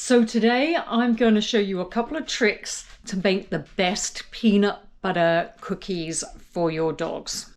So today I'm going to show you a couple of tricks to make the best peanut butter cookies for your dogs.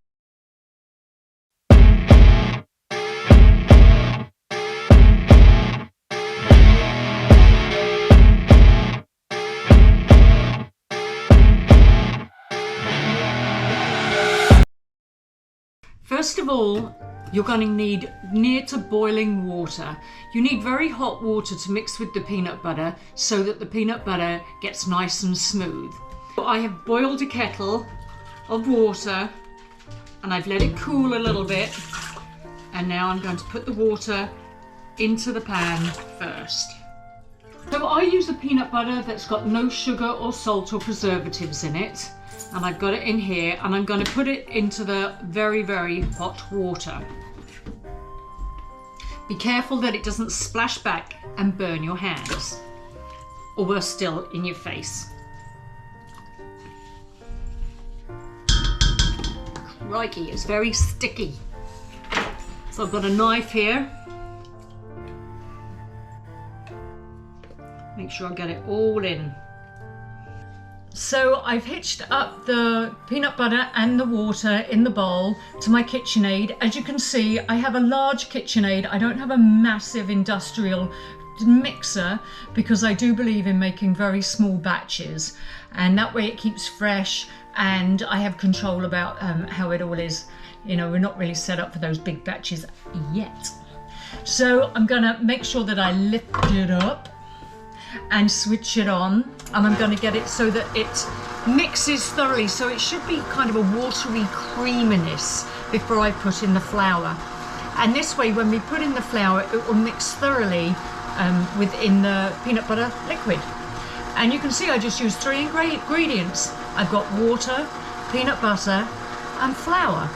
First of all, you're going to need near to boiling water. You need very hot water to mix with the peanut butter so that the peanut butter gets nice and smooth. I have boiled a kettle of water and I've let it cool a little bit, and now I'm going to put the water into the pan first. So I use a peanut butter that's got no sugar or salt or preservatives in it, and I've got it in here, and I'm going to put it into the very, very hot water. Be careful that it doesn't splash back and burn your hands, or worse still, in your face. Crikey, it's very sticky. So I've got a knife here. Make sure I get it all in. So I've hitched up the peanut butter and the water in the bowl to my KitchenAid. As you can see, I have a large KitchenAid. I don't have a massive industrial mixer because I do believe in making very small batches, and that way it keeps fresh and I have control about how it all is. You know, we're not really set up for those big batches yet. So I'm gonna make sure that I lift it up and switch it on, and I'm going to get it so that it mixes thoroughly, so it should be kind of a watery creaminess before I put in the flour. And this way, when we put in the flour, it will mix thoroughly within the peanut butter liquid. And you can see I just used 3 ingredients. I've got water, peanut butter and flour.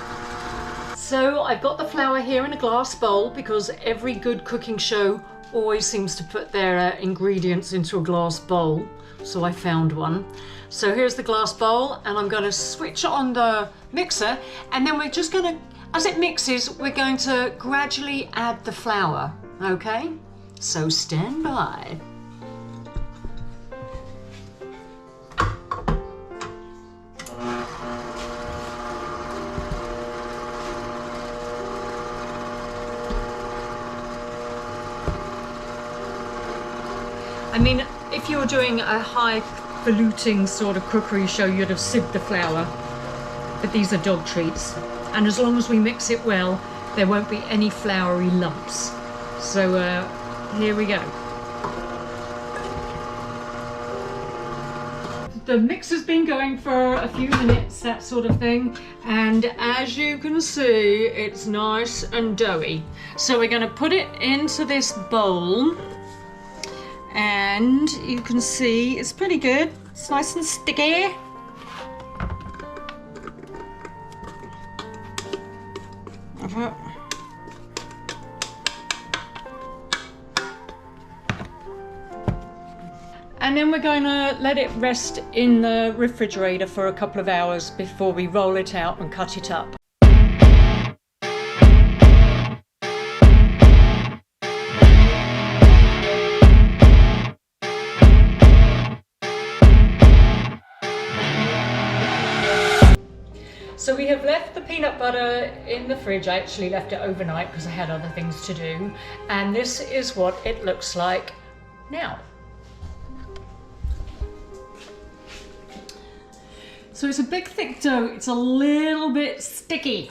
So I've got the flour here in a glass bowl because every good cooking show always seems to put their ingredients into a glass bowl, so I found one. So here's the glass bowl, and I'm going to switch on the mixer, and then we're just going to, as it mixes, we're going to gradually add the flour. Okay, so stand by. I mean, if you were doing a highfalutin sort of cookery show, you'd have sieved the flour, but these are dog treats. And as long as we mix it well, there won't be any floury lumps. So here we go. The mixer's been going for a few minutes, that sort of thing. And as you can see, it's nice and doughy. So we're going to put it into this bowl. And you can see it's pretty good. It's nice and sticky. And then we're going to let it rest in the refrigerator for a couple of hours before we roll it out and cut it up. So we have left the peanut butter in the fridge. I actually left it overnight because I had other things to do. And this is what it looks like now. So it's a big thick dough. It's a little bit sticky.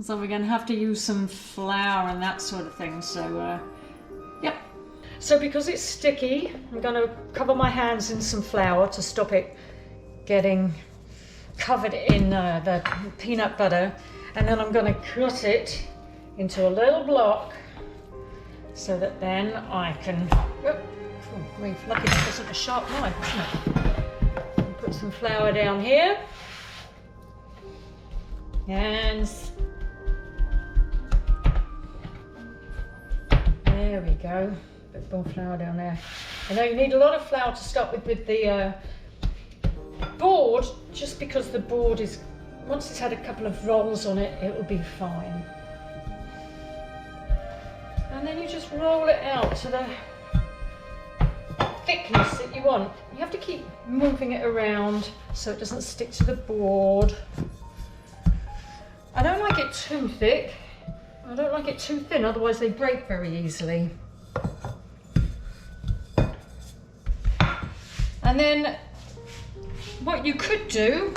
So we're going to have to use some flour and that sort of thing. So, yep. So because it's sticky, I'm going to cover my hands in some flour to stop it getting covered in the peanut butter, and then I'm going to cut it into a little block so that then I can, lucky that wasn't a sharp knife, isn't it? Put some flour down here, and there we go, a bit more flour down there. I know you need a lot of flour to start with the board, just because the board is, once it's had a couple of rolls on it, it will be fine. And then you just roll it out to the thickness that you want. You have to keep moving it around so it doesn't stick to the board. I don't like it too thick. I don't like it too thin, otherwise they break very easily. And then what you could do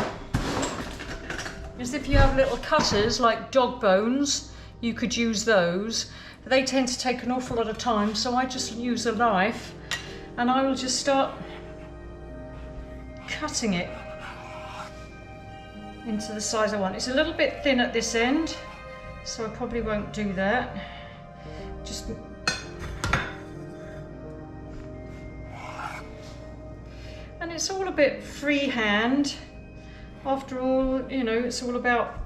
is, if you have little cutters like dog bones, you could use those. They tend to take an awful lot of time, so I just use a knife and I will just start cutting it into the size I want. It's a little bit thin at this end, so I probably won't do that. Just and it's all a bit freehand. After all, you know, it's all about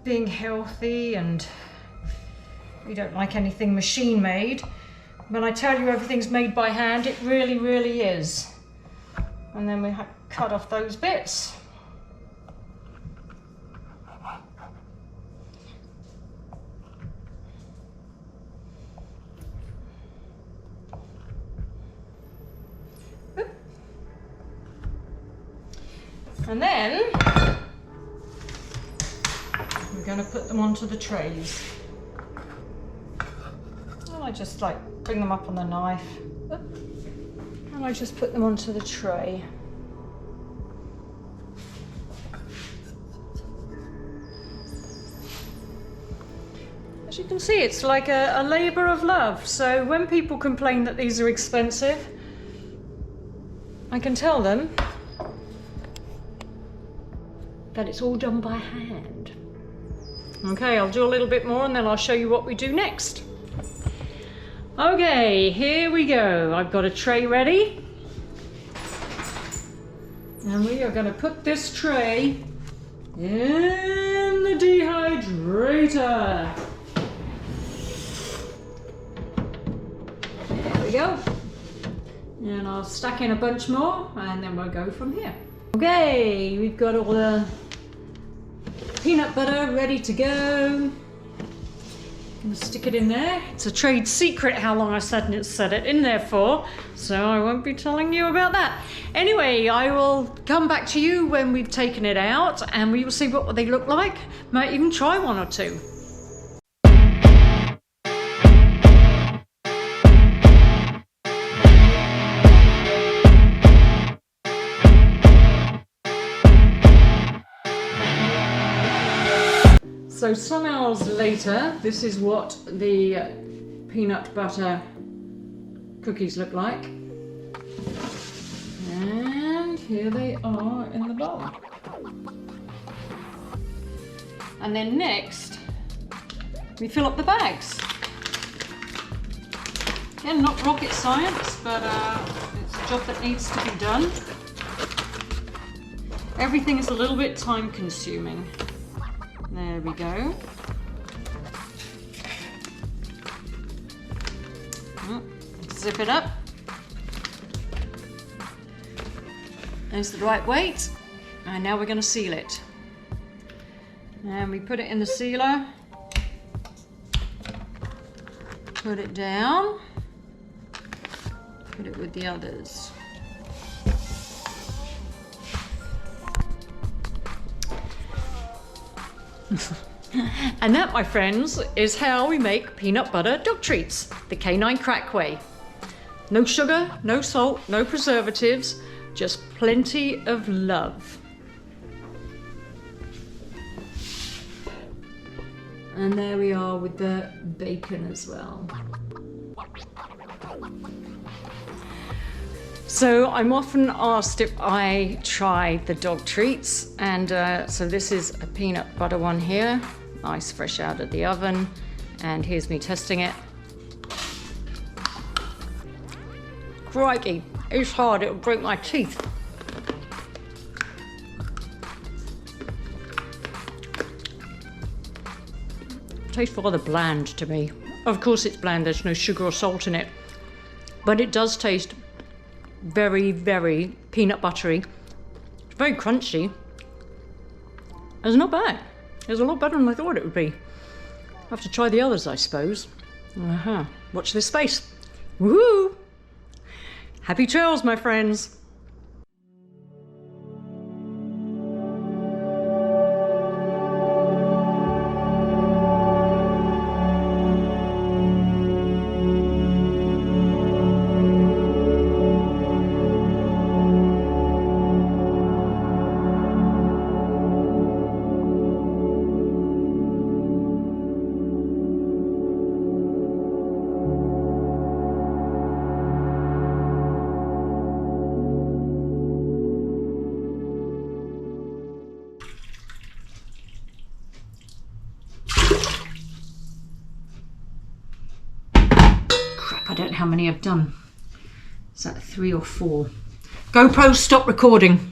being healthy, and we don't like anything machine made. When I tell you everything's made by hand, it really, really is. And then we cut off those bits. And then we're going to put them onto the trays. And I just like bring them up on the knife, and I just put them onto the tray. As you can see, it's like a labour of love. So when people complain that these are expensive, I can tell them that it's all done by hand. Okay, I'll do a little bit more and then I'll show you what we do next. Okay, here we go. I've got a tray ready. And we are going to put this tray in the dehydrator. There we go. And I'll stack in a bunch more and then we'll go from here. Okay, we've got all the peanut butter ready to go. I'm gonna stick it in there. It's a trade secret how long I set it in there for, so I won't be telling you about that. Anyway, I will come back to you when we've taken it out and we will see what they look like. Might even try one or two. So some hours later, this is what the peanut butter cookies look like. And here they are in the bowl. And then next, we fill up the bags. Again, not rocket science, but it's a job that needs to be done. Everything is a little bit time consuming. There we go. Zip it up. There's the right weight. And now we're going to seal it. And we put it in the sealer. Put it down. Put it with the others. And that, my friends, is how we make peanut butter dog treats, the K9Crack way. No sugar, no salt, no preservatives, just plenty of love. And there we are with the bacon as well. So I'm often asked if I try the dog treats, and so this is a peanut butter one here, nice fresh out of the oven, and here's me testing it. Crikey, it's hard, it'll break my teeth. Tastes rather bland to me. Of course it's bland, there's no sugar or salt in it, but it does taste very, very peanut buttery. It's very crunchy. It's not bad. It's a lot better than I thought it would be. I'll have to try the others, I suppose. Watch this space. Woohoo! Happy trails, my friends. I don't know how many I've done. Is that 3 or 4? GoPro, stop recording.